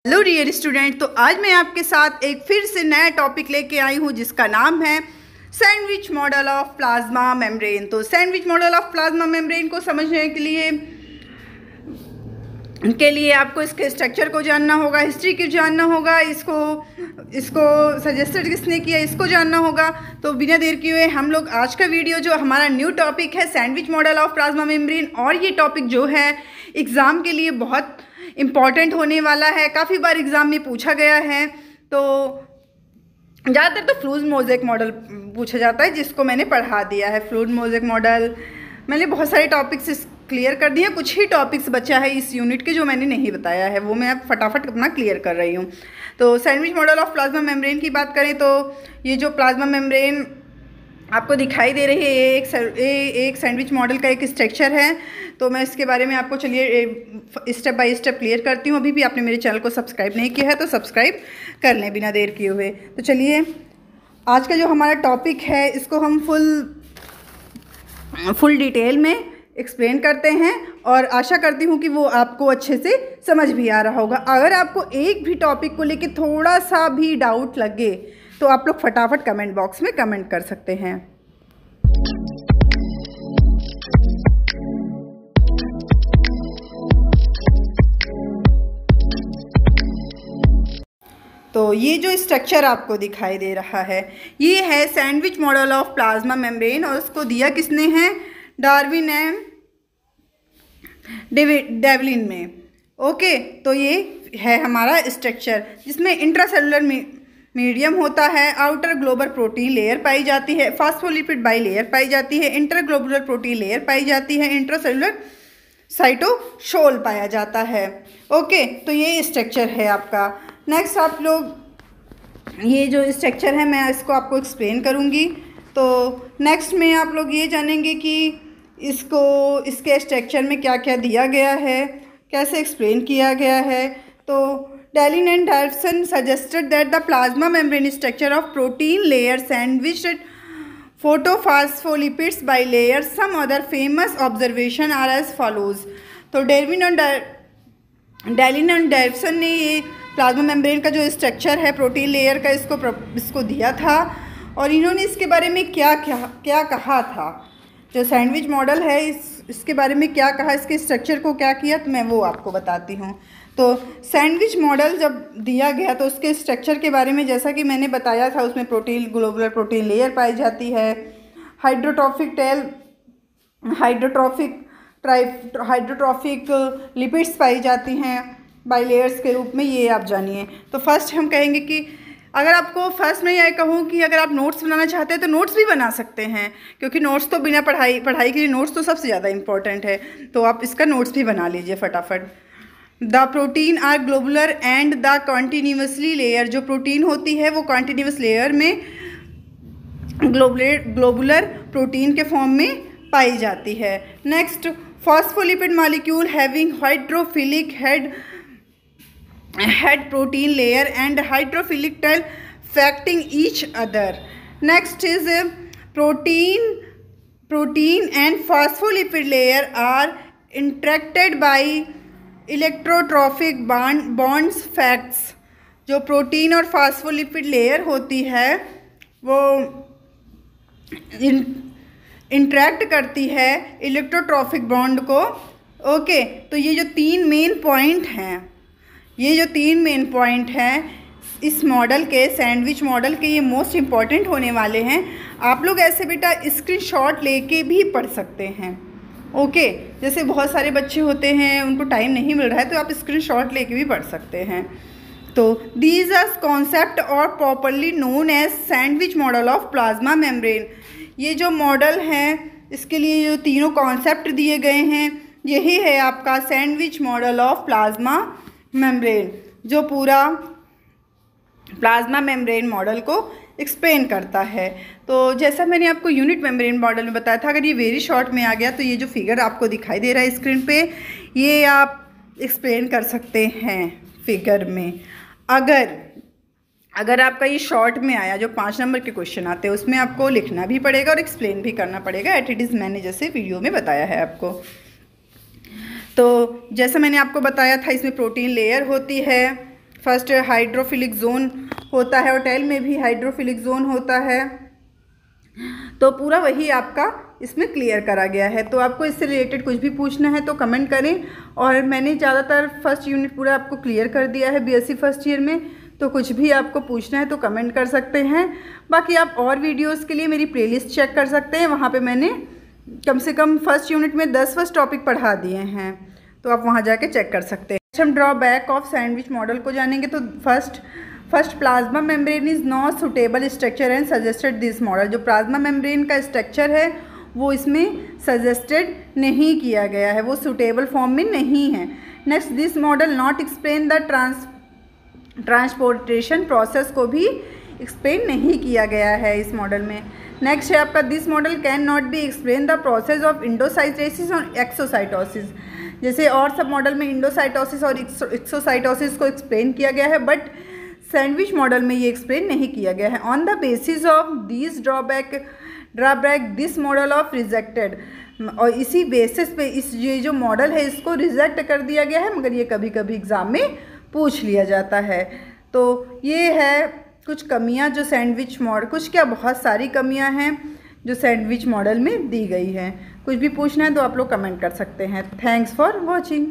Hello dear student. तो आज मैं आपके साथ एक फिर से नया टॉपिक लेके आई हूँ जिसका नाम है sandwich model of plasma membrane. तो sandwich model of plasma membrane को समझने के लिए आपको इसके स्ट्रक्चर को जानना होगा, हिस्ट्री को जानना होगा, इसको सजेस्टेड किसने किया इसको जानना होगा। तो बिना देर किए हम लोग आज का वीडियो जो हमारा न्यू टॉपिक है sandwich model of plasma membrane, और ये टॉपिक जो है एग्ज़ाम के लिए बहुत इम्पॉर्टेंट होने वाला है। काफ़ी बार एग्ज़ाम में पूछा गया है। तो ज़्यादातर तो फ्लूइड मोज़ेक मॉडल पूछा जाता है, जिसको मैंने पढ़ा दिया है। फ्लूइड मोज़ेक मॉडल मैंने बहुत सारे टॉपिक्स क्लियर कर दिए हैं। कुछ ही टॉपिक्स बचा है इस यूनिट के जो मैंने नहीं बताया है, वो मैं अब फटाफट अपना क्लियर कर रही हूँ। तो sandwich model of plasma membrane की बात करें तो ये जो प्लाज्मा मेम्ब्रेन आपको दिखाई दे रही है ये एक सैंडविच मॉडल का एक स्ट्रक्चर है। तो मैं इसके बारे में आपको चलिए स्टेप बाय स्टेप क्लियर करती हूँ। अभी भी आपने मेरे चैनल को सब्सक्राइब नहीं किया है तो सब्सक्राइब कर लें बिना देर किए हुए। तो चलिए आज का जो हमारा टॉपिक है इसको हम फुल डिटेल में एक्सप्लेन करते हैं, और आशा करती हूँ कि वो आपको अच्छे से समझ भी आ रहा होगा। अगर आपको एक भी टॉपिक को लेकर थोड़ा सा भी डाउट लगे तो आप लोग फटाफट कमेंट बॉक्स में कमेंट कर सकते हैं। तो ये जो स्ट्रक्चर आपको दिखाई दे रहा है ये है sandwich model of plasma membrane, और उसको दिया किसने है? डार्विन एंड डेवलिन में। ओके, तो ये है हमारा स्ट्रक्चर जिसमें इंट्रासेलुलर मीडियम होता है, आउटर ग्लोबल प्रोटीन लेयर पाई जाती है, फास्फोलिपिड बाइलेयर पाई जाती है, इंटरग्लोबुलर प्रोटीन लेयर पाई जाती है, इंट्रासेलुलर साइटोशोल पाया जाता है। ओके, तो ये स्ट्रक्चर है आपका। नेक्स्ट आप लोग ये जो स्ट्रक्चर है मैं इसको आपको एक्सप्लेन करूँगी। तो नेक्स्ट में आप लोग ये जानेंगे कि इसके स्ट्रक्चर में क्या क्या दिया गया है, कैसे एक्सप्लेन किया गया है। तो Dallin and Davidson suggested that the plasma membrane structure of protein layer sandwiched photophospholipid bilayer. Some other famous observation are as follows. तो Dallin and Davidson ने ये प्लाज्मा मेम्ब्रेन का जो स्ट्रक्चर है प्रोटीन लेयर का इसको दिया था, और इन्होंने इसके बारे में क्या कहा था। जो सैंडविच मॉडल है इसके बारे में क्या कहा, इसके स्ट्रक्चर को क्या किया, तो मैं वो आपको बताती हूँ। तो सैंडविच मॉडल जब दिया गया तो उसके स्ट्रक्चर के बारे में जैसा कि मैंने बताया था, उसमें ग्लोबुलर प्रोटीन लेयर पाई जाती है, हाइड्रोट्रॉफिक लिपिड्स पाई जाती हैं बाइलेयर्स के रूप में। ये आप जानिए। तो फर्स्ट हम कहेंगे कि अगर आपको फर्स्ट में यह कहूँ कि अगर आप नोट्स बनाना चाहते हैं तो नोट्स भी बना सकते हैं, क्योंकि नोट्स तो बिना पढ़ाई के लिए नोट्स तो सबसे ज़्यादा इम्पोर्टेंट है। तो आप इसका नोट्स भी बना लीजिए फटाफट। The protein are globular and the continuously layer. जो प्रोटीन होती है वो कॉन्टिन्यूस लेयर में ग्लोबुलर प्रोटीन के फॉर्म में पाई जाती है। Next, phospholipid molecule having hydrophilic head protein layer and hydrophilic tail facing each other. Next is protein and phospholipid layer are interacted by electrotrophic bonds facts. जो protein और phospholipid layer होती है वो इंटरेक्ट करती है इलेक्ट्रोट्रॉफिक बॉन्ड को। Okay, तो ये जो तीन मेन पॉइंट हैं इस मॉडल के सैंडविच मॉडल के, ये मोस्ट इम्पॉर्टेंट होने वाले हैं। आप लोग ऐसे बेटा स्क्रीनशॉट लेके भी पढ़ सकते हैं। ओके, जैसे बहुत सारे बच्चे होते हैं उनको टाइम नहीं मिल रहा है तो आप स्क्रीनशॉट लेके भी पढ़ सकते हैं। तो दीज आर कॉन्सेप्ट और properly known as sandwich model of plasma membrane. ये जो मॉडल है इसके लिए जो तीनों कॉन्सेप्ट दिए गए हैं यही है आपका sandwich model of plasma membrane, जो पूरा प्लाज्मा मेम्ब्रेन मॉडल को एक्सप्लेन करता है। तो जैसा मैंने आपको यूनिट मेम्ब्रेन मॉडल में बताया था, अगर ये वेरी शॉर्ट में आ गया तो ये जो फिगर आपको दिखाई दे रहा है स्क्रीन पे ये आप एक्सप्लेन कर सकते हैं फिगर में। अगर आपका ये शॉर्ट में आया, जो 5 नंबर के क्वेश्चन आते हैं उसमें आपको लिखना भी पड़ेगा और एक्सप्लेन भी करना पड़ेगा एट इट इज़ मैंने जैसे वीडियो में बताया है आपको। तो जैसा मैंने आपको बताया था इसमें प्रोटीन लेयर होती है, फर्स्ट हाइड्रोफिलिक जोन होता है और टेल में भी हाइड्रोफिलिक जोन होता है। तो पूरा वही आपका इसमें क्लियर करा गया है। तो आपको इससे रिलेटेड कुछ भी पूछना है तो कमेंट करें। और मैंने ज़्यादातर फर्स्ट यूनिट पूरा आपको क्लियर कर दिया है बीएससी फर्स्ट ईयर में, तो कुछ भी आपको पूछना है तो कमेंट कर सकते हैं। बाकी आप और वीडियोस के लिए मेरी प्लेलिस्ट चेक कर सकते हैं, वहाँ पे मैंने कम से कम फर्स्ट यूनिट में 10 फर्स्ट टॉपिक पढ़ा दिए हैं, तो आप वहाँ जाके चेक कर सकते हैं। हम ड्रॉबैक ऑफ सैंडविच मॉडल को जानेंगे। तो first plasma membrane is not suitable structure and suggested this model. जो प्लाज्मा मेम्ब्रेन का स्ट्रक्चर है वो इसमें सजेस्टेड नहीं किया गया है, वो सुटेबल फॉर्म में नहीं है। Next, this model not explain the transportation process को भी एक्सप्लेन नहीं किया गया है इस मॉडल में। नेक्स्ट है आपका, this model can not be explain the process of endocytosis और एक्सोसाइटोसिस। जैसे और सब मॉडल में इंडोसाइटोसिस और एक्सोसाइटोसिस को एक्सप्लेन किया गया है, बट सैंडविच मॉडल में ये एक्सप्लेन नहीं किया गया है। On the basis of this drawback this model of rejected. और इसी बेसिस पे ये जो मॉडल है इसको रिजेक्ट कर दिया गया है, मगर ये कभी कभी एग्ज़ाम में पूछ लिया जाता है। तो ये है कुछ कमियां जो सैंडविच मॉडल, कुछ क्या बहुत सारी कमियां हैं जो सैंडविच मॉडल में दी गई हैं। कुछ भी पूछना है तो आप लोग कमेंट कर सकते हैं। Thanks for watching.